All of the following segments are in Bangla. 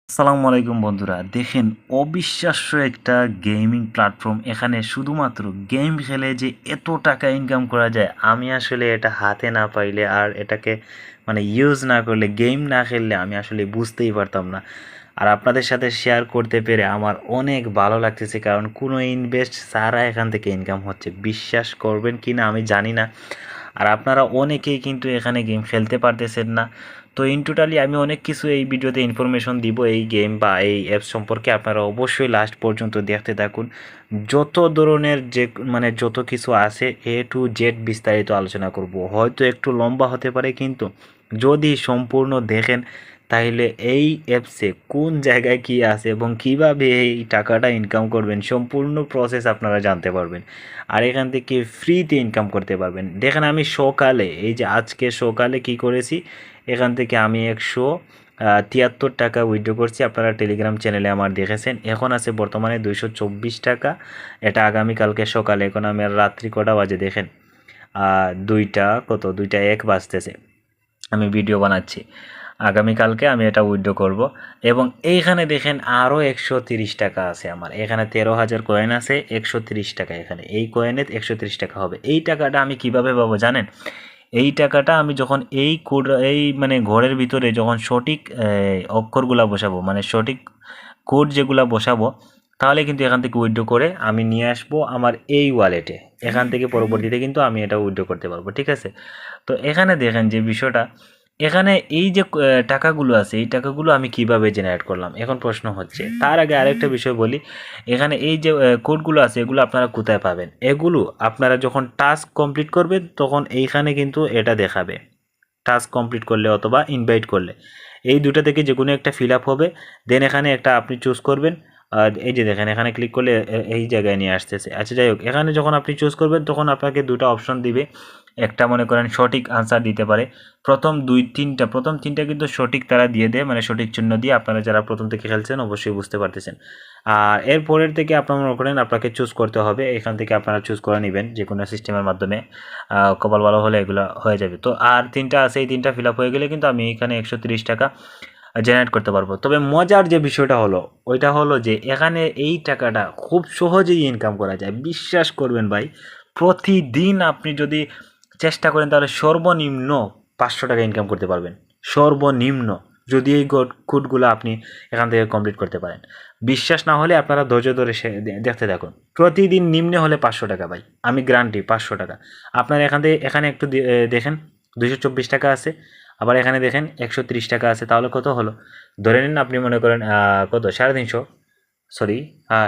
আসসালামু আলাইকুম বন্ধুরা, দেখেন অবিশ্বাস্য একটা গেমিং প্ল্যাটফর্ম। এখানে শুধুমাত্র গেম খেলে যে এত টাকা ইনকাম করা যায়, আমি আসলে এটা হাতে না পাইলে আর এটাকে ইউজ না করলে, গেম না খেললে আমি আসলে বুঝতেই পারতাম না। আর আপনাদের সাথে শেয়ার করতে পেরে আমার অনেক ভালো লাগতেছে, কারণ কোনো ইনভেস্ট ছাড়া এখান থেকে ইনকাম হচ্ছে। বিশ্বাস করবেন কি না আমি জানি না। আর আপনারা অনেকেই কিন্তু এখানে গেম খেলতে পারতেছেন না। তো ইন টোটালি আমি অনেক কিছু এই ভিডিওতে ইনফরমেশন দিব এই গেম বা এই অ্যাপস সম্পর্কে। আপনারা অবশ্যই লাস্ট পর্যন্ত দেখতে থাকুন। যত ধরনের যে যত কিছু আছে A to Z বিস্তারিত আলোচনা করব। হয়তো একটু লম্বা হতে পারে, কিন্তু যদি সম্পূর্ণ দেখেন তাহলে এই অ্যাপসে কোন জায়গায় কি আছে এবং কিভাবে এই টাকাটা ইনকাম করবেন, সম্পূর্ণ প্রসেস আপনারা জানতে পারবেন। আর এখান থেকে ফ্রিতে ইনকাম করতে পারবেন। দেখেন আমি সকালে, এই যে আজকে সকালে কি করেছি, এখান থেকে আমি 173 টাকা উইথড্র করছি। আপনারা টেলিগ্রাম চ্যানেলে আমার দেখেছেন। এখন আছে বর্তমানে 224 টাকা। এটা আগামীকালকে সকালে, এখন আমি আর রাত্রি কটা বাজে দেখেন, 2টা 1 বাজতেছে, আমি ভিডিও বানাচ্ছি। আগামীকালকে আমি এটা উইথড্র করব। এবং এইখানে দেখেন আরও 130 টাকা আছে আমার। এখানে 13,000 কয়েন আছে, 130 টাকা। এখানে এই কয়েনে 130 টাকা হবে। এই টাকাটা আমি কিভাবে পাবো জানেন? এই টাকাটা আমি যখন এই কোড, এই ঘরের ভিতরে যখন সঠিক অক্ষরগুলা বসাবো, সঠিক কোড যেগুলা বসাবো, তাহলে কিন্তু এখান থেকে উইথড্র করে আমি নিয়ে আসবো আমার এই ওয়ালেটে। এখান থেকে পরবর্তীতে কিন্তু আমি এটা উইথড্র করতে পারবো, ঠিক আছে? তো এখানে দেখেন যে বিষয়টা, এখানে এই যে টাকাগুলো আছে, এই টাকাগুলো আমি কিভাবে জেনারেট করলাম, এখন প্রশ্ন হচ্ছে। তার আগে আরেকটা বিষয় বলি। এখানে এই যে কোডগুলো আছে, এগুলো আপনারা কোথায় পাবেন? এগুলো আপনারা যখন টাস্ক কমপ্লিট করবেন তখন এইখানে কিন্তু এটা দেখাবে। টাস্ক কমপ্লিট করলে অথবা ইনভাইট করলে এই দুটো থেকে যে কোনো একটা ফিল আপ হবে। দেন এখানে একটা আপনি চুজ করবেন। আর এই যে দেখেন, এখানে ক্লিক করলে এই জায়গায় নিয়ে আসতেছে। আচ্ছা, যাই হোক, এখানে যখন আপনি চুজ করবেন তখন আপনাকে দুটো অপশন দিবে। একটা মনে করেন সঠিক আনসার দিতে পারে। প্রথম তিনটা কিন্তু সঠিক তারা দিয়ে দেয়, সঠিক চিহ্ন দিয়ে। আপনারা যারা প্রথম থেকে খেলছেন অবশ্যই বুঝতে পারতেছেন। আর এর পরের থেকে আপনারা মনে করেন আপনাকে চুজ করতে হবে। এখান থেকে আপনারা চুজ করে নেবেন যে কোনো সিস্টেমের মাধ্যমে। কপাল ভালো হলে এগুলো হয়ে যাবে। তো আর তিনটা আছে, এই তিনটা ফিল আপ হয়ে গেলে কিন্তু আমি এখানে 130 টাকা জেনারেট করতে পারবো। তবে মজার যে বিষয়টা হলো, ওইটা হলো যে এখানে এই টাকাটা খুব সহজেই ইনকাম করা যায়। বিশ্বাস করবেন ভাই, প্রতিদিন আপনি যদি চেষ্টা করেন তাহলে সর্বনিম্ন 500 টাকা ইনকাম করতে পারবেন। সর্বনিম্ন, যদি এই কোডগুলো আপনি এখান থেকে কমপ্লিট করতে পারেন। বিশ্বাস না হলে আপনারা ধৈর্য ধরে দেখতে থাকুন। প্রতিদিন নিম্নে হলে 500 টাকা ভাই, আমি গ্যারান্টি 500 টাকা। আপনার এখানে একটু দেখেন, 224 টাকা আছে। আবার এখানে দেখেন 130 টাকা আছে। তাহলে কত হলো? ধরে নিন আপনি মনে করেন কত, 350, সরি,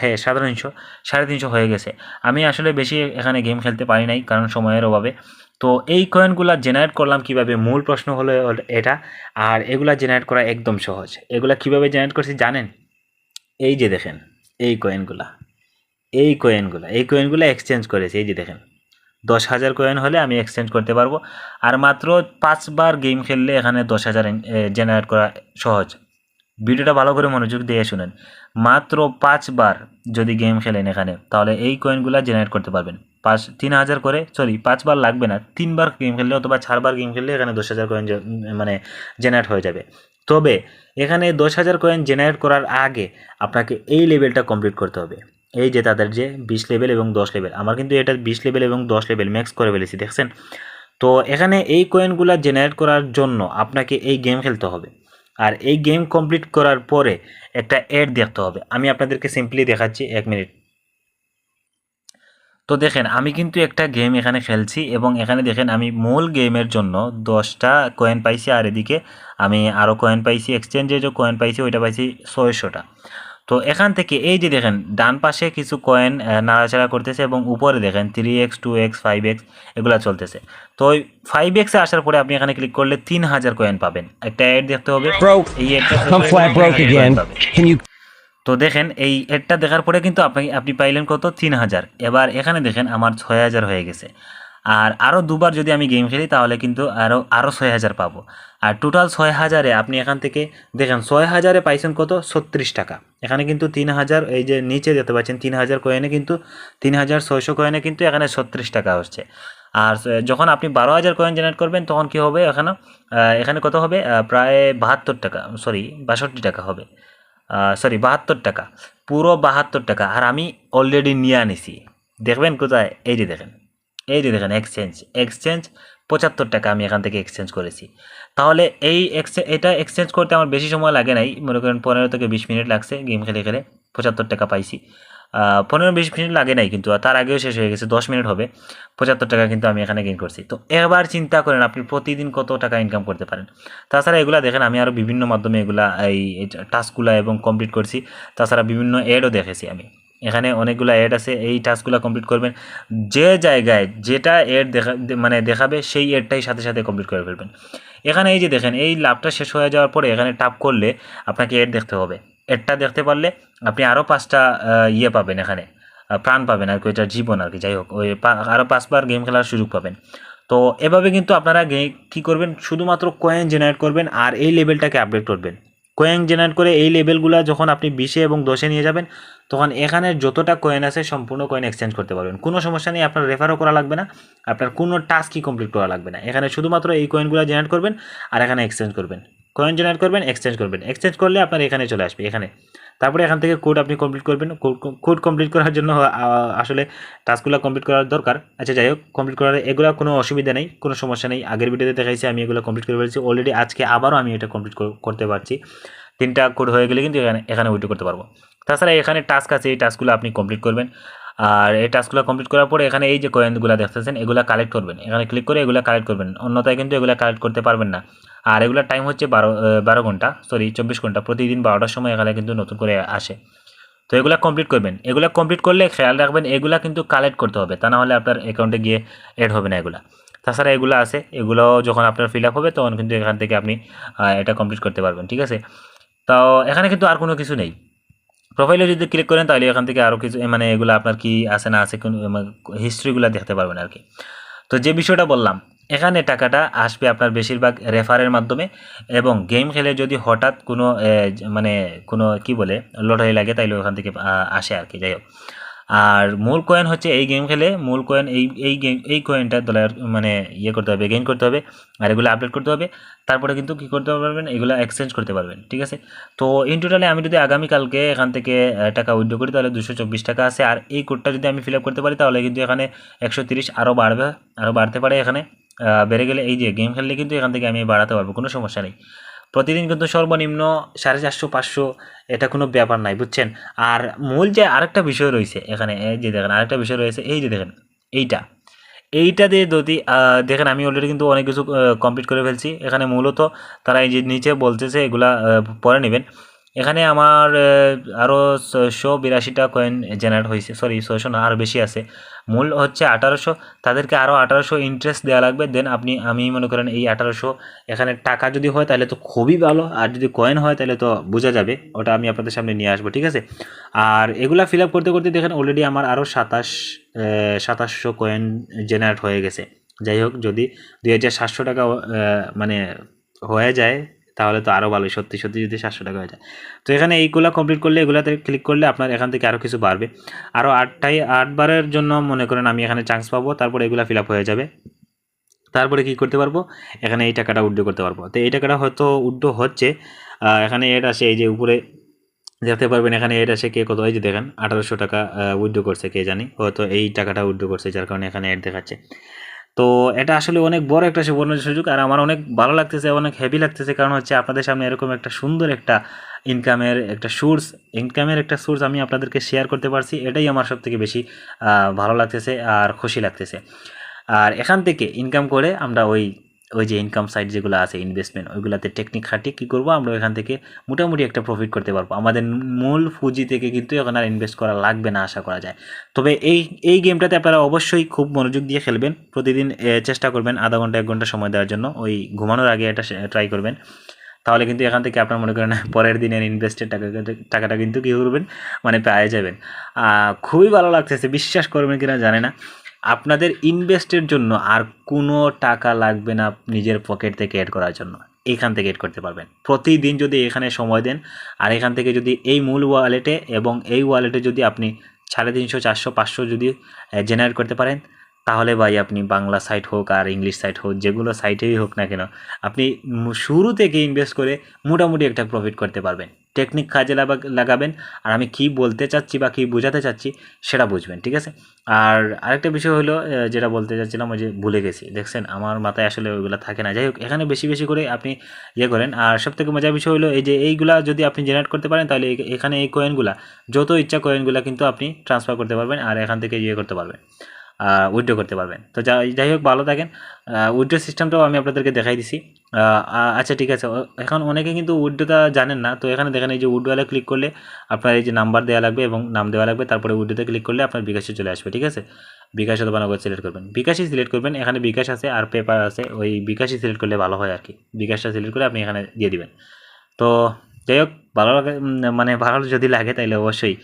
হ্যাঁ 350 হয়ে গেছে। আমি আসলে বেশি এখানে গেম খেলতে পারি নাই, কারণ সময়ের অভাবে। তো এই কয়েনগুলা জেনারেট করলাম কিভাবে, মূল প্রশ্ন হলো এটা। আর এগুলা জেনারেট করা একদম সহজ। এগুলা কিভাবে জেনারেট করছি জানেন? এই যে দেখেন, এই কয়েনগুলা, এই কয়েনগুলা এক্সচেঞ্জ করেছে। এই যে দেখেন, 10,000 কয়েন হলে আমি এক্সচেঞ্জ করতে পারবো। আর মাত্র 5 বার গেম খেললে এখানে 10,000 জেনারেট করা সহজ। ভিডিওটা ভালো করে মনোযোগ দিয়ে শুনেন। মাত্র 5 বার যদি গেম খেলেন এখানে, তাহলে এই কয়েনগুলো জেনারেট করতে পারবেন। 3,000 করে, সরি 5 বার লাগবে না, 3 বার গেম খেললে অথবা 4 বার গেম খেললে এখানে 10,000 কয়েন জেনারেট হয়ে যাবে। তবে এখানে 10,000 কয়েন জেনারেট করার আগে আপনাকে এই লেভেলটা কমপ্লিট করতে হবে। এই যে তাদের যে 20 লেভেল এবং 10 লেভেল, আমার কিন্তু এটা 20 লেভেল এবং 10 লেভেল ম্যাক্স করে ফেলেছি, দেখছেন? তো এখানে এই কয়েনগুলো জেনারেট করার জন্য আপনাকে এই গেম খেলতে হবে। আর এই গেম কমপ্লিট করার পরে একটা অ্যাড দেখতে হবে। আমি আপনাদেরকে সিম্পলি দেখাচ্ছি, 1 মিনিট। তো দেখেন আমি কিন্তু একটা গেম এখানে খেলছি, এবং এখানে দেখেন আমি মূল গেমের জন্য 10টা কয়েন পাইছি। আর এদিকে আমি আরও কয়েন পাইছি, এক্সচেঞ্জে যে কয়েন পাইছি ওইটা পাইছি 600টা। তো এখান থেকে এই যে দেখেন ডান পাশে কিছু কয়েন নাড়াচাড়া করতেছে, এবং উপরে দেখেন 3x 2x 5x এগুলা চলতেছে। তো ওই 5x-এ আসার পরে আপনি এখানে ক্লিক করলে 3,000 কয়েন পাবেন। একটা অ্যাড দেখতে হবে, Broke. এই অ্যাডটা I'm flat broke again. পাবেন। Can you? তো দেখেন এই অ্যাডটা দেখার পরে কিন্তু আপনি পাইলেন কত, 3,000। এবার এখানে দেখেন আমার 6,000 হয়ে গেছে। আর আরও 2 বার যদি আমি গেম খেলি তাহলে কিন্তু আরও 6,000 পাবো। আর টোটাল 6,000-এ আপনি এখান থেকে দেখেন 6,000-এ পাইছেন কত, 36 টাকা। এখানে কিন্তু 3,000, এই যে নিচে দেখতে পাচ্ছেন 3,000 কয়েনে কিন্তু 3,600 কয়েনে কিন্তু এখানে 36 টাকা হচ্ছে। আর যখন আপনি 12,000 কয়েন জেনারেট করবেন তখন কি হবে, এখানে কত হবে, প্রায় 72 টাকা, সরি 62 টাকা হবে। সরি 72 টাকা, পুরো 72 টাকা। আর আমি অলরেডি নিয়ে আনিছি, দেখবেন কোথায়, এই যে দেখেন, এই যে দেখেন এক্সচেঞ্জ, এক্সচেঞ্জ 75 টাকা আমি এখান থেকে এক্সচেঞ্জ করেছি। তাহলে এই এটা এক্সচেঞ্জ করতে আমার বেশি সময় লাগে নাই, মনে করেন 15 থেকে 20 মিনিট লাগছে গেম খেলে খেলে 75 টাকা পাইছি। 15-20 মিনিট লাগে নাই, কিন্তু তার আগেও শেষ হয়ে গেছে, 10 মিনিট হবে, 75 টাকা কিন্তু আমি এখানে গেইন করছি। তো এবার চিন্তা করেন আপনি প্রতিদিন কত টাকা ইনকাম করতে পারেন। তাছাড়া এগুলা দেখেন আমি আরও বিভিন্ন মাধ্যমে এগুলা এই টাস্কগুলো এবং কমপ্লিট করছি। তাছাড়া বিভিন্ন অ্যাডও দেখেছি আমি, এখানে অনেকগুলো অ্যাড আছে, এই টাস্কগুলো কমপ্লিট করবেন, যে জায়গায় যেটা অ্যাড মানে দেখাবে সেই অ্যাডটাই সাথে সাথে কমপ্লিট করে ফেলবেন। এখানে এই যে দেখেন, এই লাভটা শেষ হয়ে যাওয়ার পরে এখানে টাপ করলে আপনাকে অ্যাড দেখতে হবে। অ্যাডটা দেখতে পারলে আপনি আরও 5টা ইয়ে পাবেন, এখানে প্রাণ পাবেন আর কি, ওইটার জীবন আর কি, যাই হোক ওই আরও 5বার গেম খেলার সুযোগ পাবেন। তো এভাবে কিন্তু আপনারা কী করবেন, শুধুমাত্র কয়েন জেনারেট করবেন আর এই লেভেলটাকে আপডেট করবেন। কয়েন জেনারেট করে এই লেভেলগুলো যখন আপনি 20 এবং 10 নিয়ে যাবেন, তখন এখানে যতটা কয়েন আছে সম্পূর্ণ কয়েন এক্সচেঞ্জ করতে পারবেন। কোনো সমস্যা নেই, আপনার রেফারও করা লাগবে না, আপনার কোনো টাস্কই কমপ্লিট করা লাগবে না। এখানে শুধুমাত্র এই কয়েনগুলো জেনারেট করবেন আর এখানে এক্সচেঞ্জ করবেন, কয়েন জেনারেট করবেন, এক্সচেঞ্জ করবেন, এক্সচেঞ্জ করলে আপনার এখানে চলে আসবে এখানে। তারপরে এখান থেকে কোড আপনি কমপ্লিট করবেন। কোড কমপ্লিট করার জন্য আসলে টাস্কগুলো কমপ্লিট করার দরকার। আচ্ছা যাই হোক, কমপ্লিট করার এগুলো কোনো অসুবিধা নেই, কোনো সমস্যা নেই। আগের ভিডিওতে দেখাইছি আমি এগুলো কমপ্লিট করে ফেলেছি অলরেডি, আজকে আবারও আমি এটা কমপ্লিট করতে পারছি। 3টা কোড হয়ে গেলে কিন্তু এখানে উইথড্র করতে পারবো। তাছাড়া এখানে টাস্ক আছে, এই টাস্কগুলো আপনি কমপ্লিট করবেন। আর এই টাস্কগুলো কমপ্লিট করার পরে এখানে এই যে কয়েনগুলো দেখতেছেন এগুলো কালেক্ট করবেন, এখানে ক্লিক করে এগুলো কালেক্ট করবেন, অন্যথায় কিন্তু এগুলো কালেক্ট করতে পারবেন না। আর এগুলোর টাইম হচ্ছে 12 ঘন্টা, সরি 24 ঘন্টা, প্রতিদিন 12টার সময় এখানে কিন্তু নতুন করে আসে। তো এগুলো কমপ্লিট করবেন, এগুলো কমপ্লিট করলে খেয়াল রাখবেন এগুলো কিন্তু কালেক্ট করতে হবে, তা না হলে আপনার অ্যাকাউন্টে গিয়ে অ্যাড হবে না এগুলো। তাছাড়া এগুলো আছে, এগুলো যখন আপনার ফিল আপ হবে তখন কিন্তু এখান থেকে আপনি এটা কমপ্লিট করতে পারবেন, ঠিক আছে। তো এখানে কিন্তু আর কোনো কিছু নেই। প্রোফাইলে যদি ক্লিক করেন তাহলে এখান থেকে আরও কিছু মানে এগুলো আপনার কি আছে না আছে হিস্ট্রিগুলো দেখতে পারবেন আর কি। তো যে বিষয়টা বললাম, এখানে টাকাটা আসবে আপনার বেশিরভাগ রেফারের মাধ্যমে, এবং গেম খেলে যদি হঠাৎ কোনো মানে কোনো কি বলে লটারি লাগে তাইলে ওখান থেকে আসে আর কি, যাই হোক। আর মূল কয়েন হচ্ছে এই গেম খেলে মূল কয়েন এই কয়েনটা ডলার মানে ইয়ে করতে হবে, গেইন করতে হবে, আর এগুলো আপডেট করতে হবে। তারপরে কিন্তু কী করতে পারবেন, এগুলো এক্সচেঞ্জ করতে পারবেন, ঠিক আছে। তো ইন টোটালে আমি যদি আগামীকালকে এখান থেকে টাকা উইথড্র করি তাহলে 224 টাকা আছে। আর এই কোডটা যদি আমি ফিল আপ করতে পারি তাহলে কিন্তু এখানে 130 আরও বাড়বে, আরও বাড়তে পারে এখানে। বেড়ে গেলে এই যে গেম খেললে কিন্তু এখান থেকে আমি বাড়াতে পারবো, কোনো সমস্যা নেই। প্রতিদিন কিন্তু সর্বনিম্ন 450-500, এটা কোনো ব্যাপার নাই, বুঝছেন। আর মূল যে আরেকটা বিষয় রয়েছে এখানে, এই যে দেখেন আরেকটা বিষয় রয়েছে, এই যে দেখেন এইটা দিয়ে যদি দেখেন আমি অলরেডি কিন্তু অনেক কিছু কমপ্লিট করে ফেলছি। এখানে মূলত তারা এই যে নিচে বলতেছে এগুলা পরে নেবেন। এখানে আমার আরও 682টা কয়েন জেনারেট হয়েছে, সরি 600 না, আরও বেশি আছে। মূল হচ্ছে 1800, তাদেরকে আরও 1800 ইন্টারেস্ট দেওয়া লাগবে। দেন আমি মনে করেন এই 1800 এখানে টাকা যদি হয় তাহলে তো খুবই ভালো, আর যদি কয়েন হয় তাহলে তো বোঝা যাবে, ওটা আমি আপনাদের সামনে নিয়ে আসবো, ঠিক আছে। আর এগুলা ফিল আপ করতে করতে দেখেন অলরেডি আমার আরও 2700 কয়েন জেনারেট হয়ে গেছে। যাই হোক, যদি 2700 টাকা মানে হয়ে যায় তাহলে তো আরও ভালো, সত্যি সত্যি যদি 700 টাকা হয়ে যায়। তো এখানে এইগুলো কমপ্লিট করলে, এগুলাতে ক্লিক করলে আপনার এখান থেকে আরও কিছু বাড়বে, আরও 8বারের জন্য মনে করেন আমি এখানে চান্স পাবো, তারপরে এগুলো ফিল আপ হয়ে যাবে। তারপরে কি করতে পারবো, এখানে এই টাকাটা উইথড্র করতে পারবো। তো এই টাকাটা হয়তো উইথড্র হচ্ছে, এখানে এড আসে, এই যে উপরে দেখতে পারবেন এখানে এড আসে কে কত, এই যে দেখেন 1800 টাকা উইথড্র করছে, কে জানি হয়তো এই টাকাটা উইথড্র করছে, যার কারণে এখানে এড দেখাচ্ছে। তো এটা আসলে অনেক বড় একটা সুবর্ণ সুযোগ, আর আমার অনেক ভালো লাগতেছে, অনেক হেভি লাগতেছে, কারণ হচ্ছে আপনাদের সামনে এরকম একটা সুন্দর একটা ইনকামের একটা সোর্স আমি আপনাদেরকে শেয়ার করতে পারছি। এটাই আমার সবথেকে বেশি ভালো লাগতেছে আর খুশি লাগতেছে। আর এখান থেকে ইনকাম করে আমরা ওই যে ইনকাম সাইট যেগুলো আছে ইনভেস্টমেন্ট, ওইগুলোতে টেকনিক খাটিয়ে কী করবো, আমরা এখান থেকে মোটামুটি একটা প্রফিট করতে পারবো। আমাদের মূল পুঁজি থেকে কিন্তু এখন আর ইনভেস্ট করা লাগবে না আশা করা যায়। তবে এই গেমটাতে আপনারা অবশ্যই খুব মনোযোগ দিয়ে খেলবেন। প্রতিদিন চেষ্টা করবেন আধা ঘন্টা 1 ঘন্টা সময় দেওয়ার জন্য, ওই ঘুমানোর আগে এটা ট্রাই করবেন। তাহলে কিন্তু এখান থেকে আপনার মনে করেন পরের দিনের ইনভেস্টের টাকাটা কিন্তু কী করবেন, মানে পেয়ে যাবেন। খুবই ভালো লাগতেছে, বিশ্বাস করবেন কিনা জানে না, আপনাদের ইনভেস্টের জন্য আর কোনো টাকা লাগবে না নিজের পকেট থেকে অ্যাড করার জন্য, এখান থেকে অ্যাড করতে পারবেন প্রতিদিন যদি এখানে সময় দেন। আর এখান থেকে যদি এই মূল ওয়ালেটে এবং এই ওয়ালেটে যদি আপনি 350, 400, 500 যদি জেনারেট করতে পারেন, তাহলে ভাই আপনি বাংলা সাইট হোক আর ইংলিশ সাইট হোক, যেগুলো সাইটেই হোক না কেন, আপনি শুরু থেকে ইনভেস্ট করে মোটামুটি একটা প্রফিট করতে পারবেন। টেকনিক কাজে লাগাবেন, আর আমি কি বলতে চাচ্ছি বা কি বোঝাতে চাচ্ছি সেটা বুঝবেন, ঠিক আছে। আর আরেকটা বিষয় হলো যেটা বলতে চাচ্ছিলাম, ওই যে ভুলে গেছি, দেখছেন আমার মাথায় আসলে ওইগুলো থাকে না। যাই হোক, এখানে বেশি বেশি করে আপনি ইয়ে করেন। আর সবথেকে মজার বিষয় হলো এই যে এইগুলা যদি আপনি জেনারেট করতে পারেন, তাহলে এখানে এই কয়েনগুলা যত ইচ্ছা কয়েনগুলা কিন্তু আপনি ট্রান্সফার করতে পারবেন, আর এখান থেকে ইয়ে করতে পারবেন, উইথড্র করতে পারবেন। তো যাই হোক, ভালো থাকেন। উইথড্র সিস্টেমটাও আমি আপনাদেরকে দেখাই দিছি। আচ্ছা ঠিক আছে, এখন অনেকে কিন্তু উইথড্রোটা জানেন না। তো এখানে দেখেন এই যে উইথড্রোয়ালে ক্লিক করলে আপনার এই যে নাম্বার দেওয়া লাগবে এবং নাম দেওয়া লাগবে, তারপরে উইথড্রোতে ক্লিক করলে আপনার বিকাশে চলে আসবে, ঠিক আছে। বিকাশ অথবা নগদ সিলেক্ট করবেন, বিকাশই সিলেক্ট করবেন। এখানে বিকাশ আছে আর পেপার আছে, ওই বিকাশই সিলেক্ট করলে ভালো হয় আর কি। বিকাশটা সিলেক্ট করে আপনি এখানে দিয়ে দিবেন। তো যাই হোক, ভালো লাগে, মানে ভালো যদি লাগে তাহলে অবশ্যই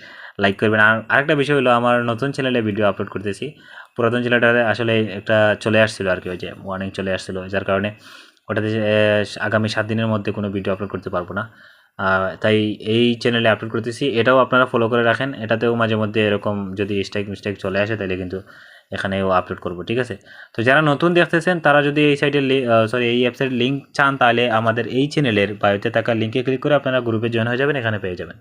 লাইক করবেন। আর আরেকটা বিষয় হলো, আমার নতুন চ্যানেলে ভিডিও আপলোড করতেছি। পুরাতন চ্যানেলটাতে আসলে একটা চলে আসছিলো আর কি, ওই যে ওয়ার্নিং চলে আসছিলো, যার কারণে ওটাতে আগামী 7 দিনের মধ্যে কোনো ভিডিও আপলোড করতে পারবো না। তাই এই চ্যানেলে আপলোড করতেছি, এটাও আপনারা ফলো করে রাখেন। এটাতেও মাঝে মধ্যে এরকম যদি স্ট্রাইক মিস্টেক চলে আসে তাহলে কিন্তু এখানেও আপলোড করব, ঠিক আছে। তো যারা নতুন দেখতেছেন তারা যদি এই সাইটের এই অ্যাপসের লিঙ্ক চান, তাহলে আমাদের এই চ্যানেলের বায়োতে থাকা লিঙ্কে ক্লিক করে আপনারা গ্রুপে জয়েন হয়ে যাবেন, এখানে পেয়ে যাবেন।